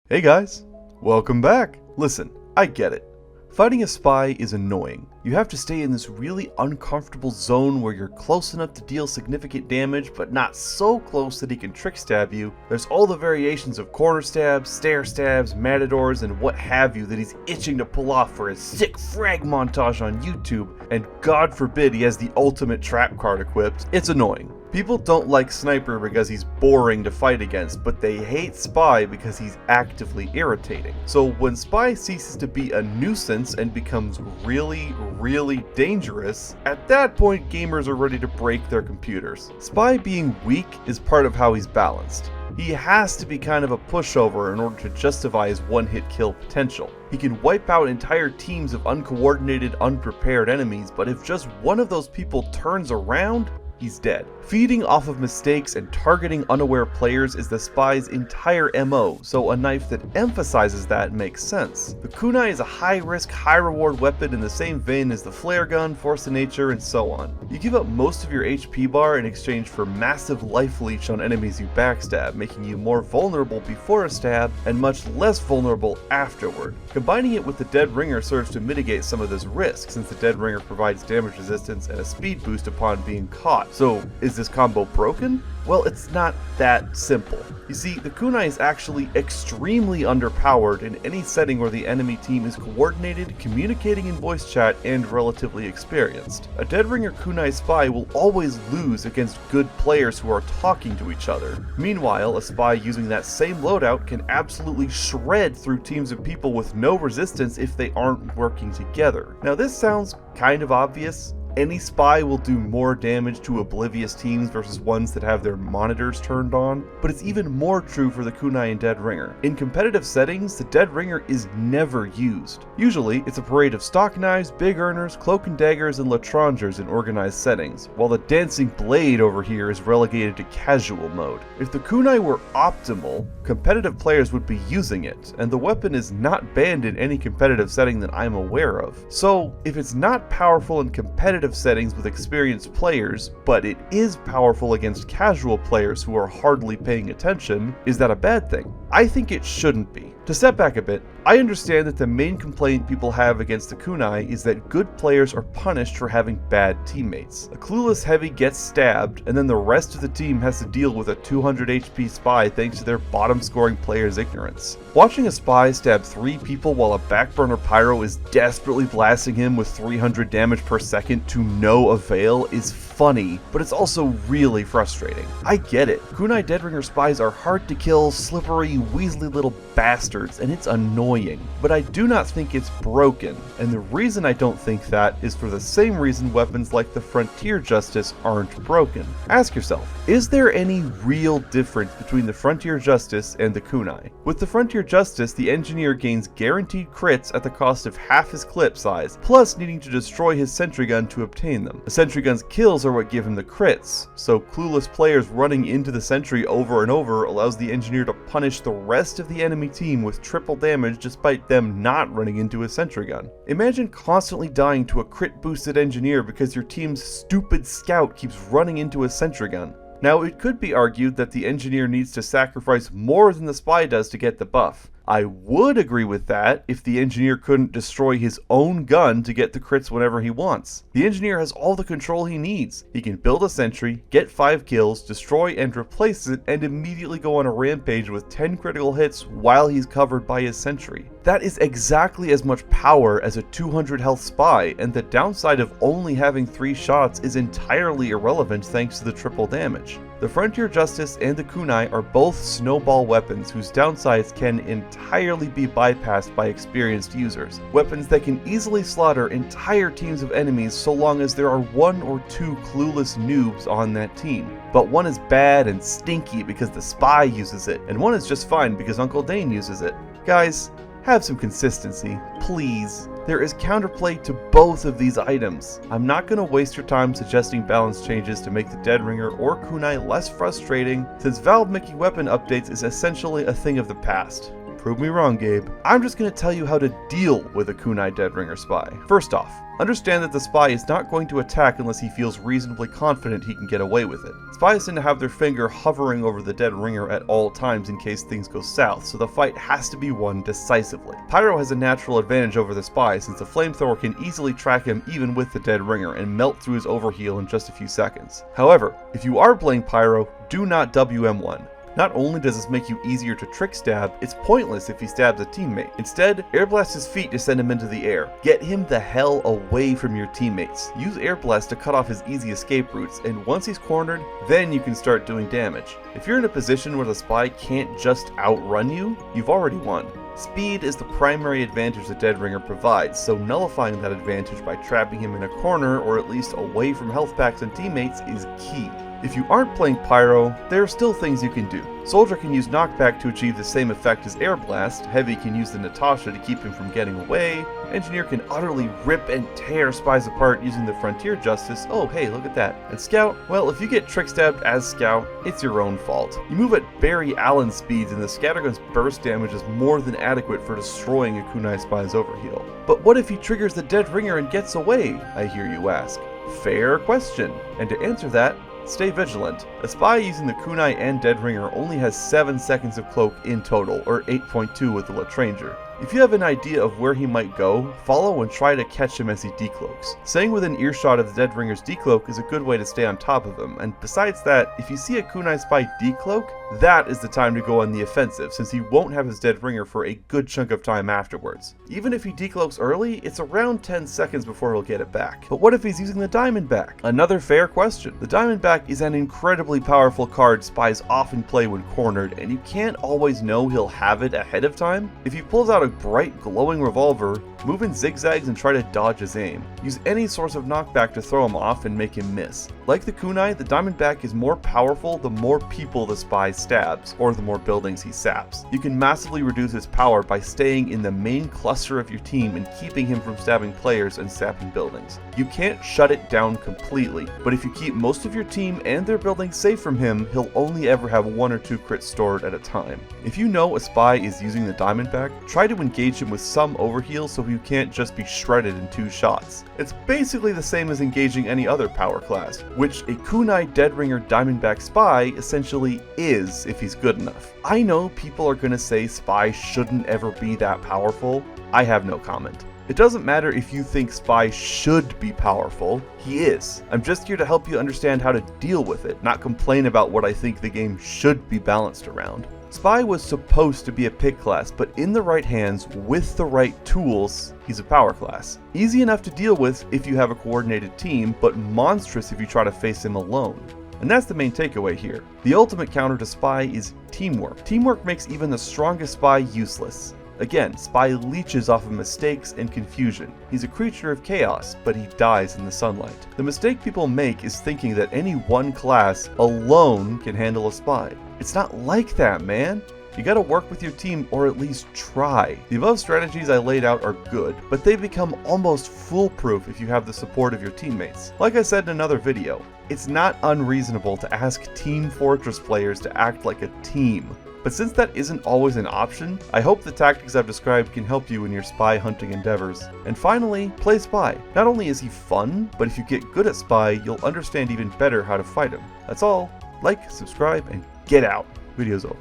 Hey guys, welcome back. Listen, I get it. Fighting a spy is annoying. You have to stay in this really uncomfortable zone where you're close enough to deal significant damage, but not so close that he can trick stab you. There's all the variations of corner stabs, stair stabs, matadors, and what have you that he's itching to pull off for his sick frag montage on YouTube, and God forbid he has the ultimate trap card equipped. It's annoying. People don't like Sniper because he's boring to fight against, but they hate Spy because he's actively irritating. So when Spy ceases to be a nuisance and becomes really dangerous, at that point gamers are ready to break their computers. Spy being weak is part of how he's balanced. He has to be kind of a pushover in order to justify his one-hit kill potential. He can wipe out entire teams of uncoordinated, unprepared enemies, but if just one of those people turns around, he's dead. Feeding off of mistakes and targeting unaware players is the Spy's entire MO, so a knife that emphasizes that makes sense. The Kunai is a high-risk, high-reward weapon in the same vein as the flare gun, force of nature, and so on. You give up most of your HP bar in exchange for massive life leech on enemies you backstab, making you more vulnerable before a stab and much less vulnerable afterward. Combining it with the Dead Ringer serves to mitigate some of this risk, since the Dead Ringer provides damage resistance and a speed boost upon being caught. So, is this combo broken? Well, it's not that simple. You see, the Kunai is actually extremely underpowered in any setting where the enemy team is coordinated, communicating in voice chat, and relatively experienced. A Dead Ringer Kunai spy will always lose against good players who are talking to each other. Meanwhile, a spy using that same loadout can absolutely shred through teams of people with no resistance if they aren't working together. Now this sounds kind of obvious. Any spy will do more damage to oblivious teams versus ones that have their monitors turned on, but it's even more true for the Kunai and Dead Ringer. In competitive settings, the Dead Ringer is never used. Usually, it's a parade of stock knives, big earners, cloak and daggers, and latrangers in organized settings, while the dancing blade over here is relegated to casual mode. If the Kunai were optimal, competitive players would be using it, and the weapon is not banned in any competitive setting that I'm aware of. So, if it's not powerful in competitive settings with experienced players, but it is powerful against casual players who are hardly paying attention, is that a bad thing? I think it shouldn't be. To step back a bit, I understand that the main complaint people have against the Kunai is that good players are punished for having bad teammates. A clueless heavy gets stabbed, and then the rest of the team has to deal with a 200 HP spy thanks to their bottom scoring player's ignorance. Watching a spy stab 3 people while a backburner pyro is desperately blasting him with 300 damage per second to no avail is funny, but it's also really frustrating. I get it. Kunai Dead Ringer spies are hard to kill, slippery, weaselly little bastards, and it's annoying. But I do not think it's broken, and the reason I don't think that is for the same reason weapons like the Frontier Justice aren't broken. Ask yourself, is there any real difference between the Frontier Justice and the Kunai? With the Frontier Justice, the engineer gains guaranteed crits at the cost of half his clip size, plus needing to destroy his sentry gun to obtain them. The sentry gun's kills are what give him the crits, so clueless players running into the sentry over and over allows the engineer to punish the rest of the enemy team with triple damage despite them not running into a sentry gun. Imagine constantly dying to a crit boosted engineer because your team's stupid scout keeps running into a sentry gun. Now, it could be argued that the engineer needs to sacrifice more than the spy does to get the buff. I would agree with that if the engineer couldn't destroy his own gun to get the crits whenever he wants. The engineer has all the control he needs. He can build a sentry, get 5 kills, destroy and replace it, and immediately go on a rampage with 10 critical hits while he's covered by his sentry. That is exactly as much power as a 200 health spy, and the downside of only having 3 shots is entirely irrelevant thanks to the triple damage. The Frontier Justice and the Kunai are both snowball weapons whose downsides can entirely be bypassed by experienced users. Weapons that can easily slaughter entire teams of enemies so long as there are 1 or 2 clueless noobs on that team. But one is bad and stinky because the spy uses it, and one is just fine because Uncle Dane uses it. Guys, have some consistency, please. There is counterplay to both of these items. I'm not going to waste your time suggesting balance changes to make the Dead Ringer or Kunai less frustrating, since Valve making weapon updates is essentially a thing of the past. Prove me wrong, Gabe. I'm just going to tell you how to deal with a Kunai Deadringer spy. First off, understand that the spy is not going to attack unless he feels reasonably confident he can get away with it. Spies tend to have their finger hovering over the dead ringer at all times in case things go south, so the fight has to be won decisively. Pyro has a natural advantage over the spy since the flamethrower can easily track him even with the dead ringer and melt through his overheal in just a few seconds. However, if you are playing Pyro, do not WM1. Not only does this make you easier to trick stab, it's pointless if he stabs a teammate. Instead, air blast his feet to send him into the air. Get him the hell away from your teammates. Use air blast to cut off his easy escape routes, and once he's cornered, then you can start doing damage. If you're in a position where the spy can't just outrun you, you've already won. Speed is the primary advantage the Deadringer provides, so nullifying that advantage by trapping him in a corner or at least away from health packs and teammates is key. If you aren't playing Pyro, there are still things you can do. Soldier can use knockback to achieve the same effect as Air Blast, Heavy can use the Natasha to keep him from getting away, Engineer can utterly rip and tear spies apart using the Frontier Justice, oh hey look at that, and Scout, well if you get trick stabbed as Scout, it's your own fault. You move at Barry Allen speeds and the Scattergun's burst damage is more than adequate for destroying a Kunai spy's overheal. But what if he triggers the Dead Ringer and gets away, I hear you ask? Fair question, and to answer that, stay vigilant. A spy using the Kunai and Deadringer only has 7 seconds of cloak in total, or 8.2 with the Latranger. If you have an idea of where he might go, follow and try to catch him as he decloaks. Staying within earshot of the Deadringer's decloak is a good way to stay on top of him, and besides that, if you see a Kunai spy decloak, that is the time to go on the offensive, since he won't have his Deadringer for a good chunk of time afterwards. Even if he decloaks early, it's around 10 seconds before he'll get it back. But what if he's using the diamondback? Another fair question. The diamondback is an incredibly powerful card spies often play when cornered, and you can't always know he'll have it ahead of time. If he pulls out a bright glowing revolver, move in zigzags and try to dodge his aim. Use any source of knockback to throw him off and make him miss. Like the Kunai, the diamondback is more powerful the more people the spy stabs, or the more buildings he saps. You can massively reduce his power by staying in the main cluster of your team and keeping him from stabbing players and sapping buildings. You can't shut it down completely, but if you keep most of your team and their buildings safe from him, he'll only ever have 1 or 2 crits stored at a time. If you know a spy is using the diamondback, try to engage him with some overheal so you can't just be shredded in 2 shots. It's basically the same as engaging any other power class, which a Kunai Deadringer Diamondback spy essentially is if he's good enough. I know people are gonna say spy shouldn't ever be that powerful. I have no comment. It doesn't matter if you think spy should be powerful, he is. I'm just here to help you understand how to deal with it, not complain about what I think the game should be balanced around. Spy was supposed to be a pick class, but in the right hands, with the right tools, he's a power class. Easy enough to deal with if you have a coordinated team, but monstrous if you try to face him alone. And that's the main takeaway here. The ultimate counter to Spy is teamwork. Teamwork makes even the strongest spy useless. Again, Spy leeches off of mistakes and confusion. He's a creature of chaos, but he dies in the sunlight. The mistake people make is thinking that any one class alone can handle a spy. It's not like that, man. You gotta work with your team, or at least try. The above strategies I laid out are good, but they become almost foolproof if you have the support of your teammates. Like I said in another video, it's not unreasonable to ask Team Fortress players to act like a team. But since that isn't always an option, I hope the tactics I've described can help you in your spy hunting endeavors. And finally, play Spy. Not only is he fun, but if you get good at Spy, you'll understand even better how to fight him. That's all. Like, subscribe, and get out. Video's over.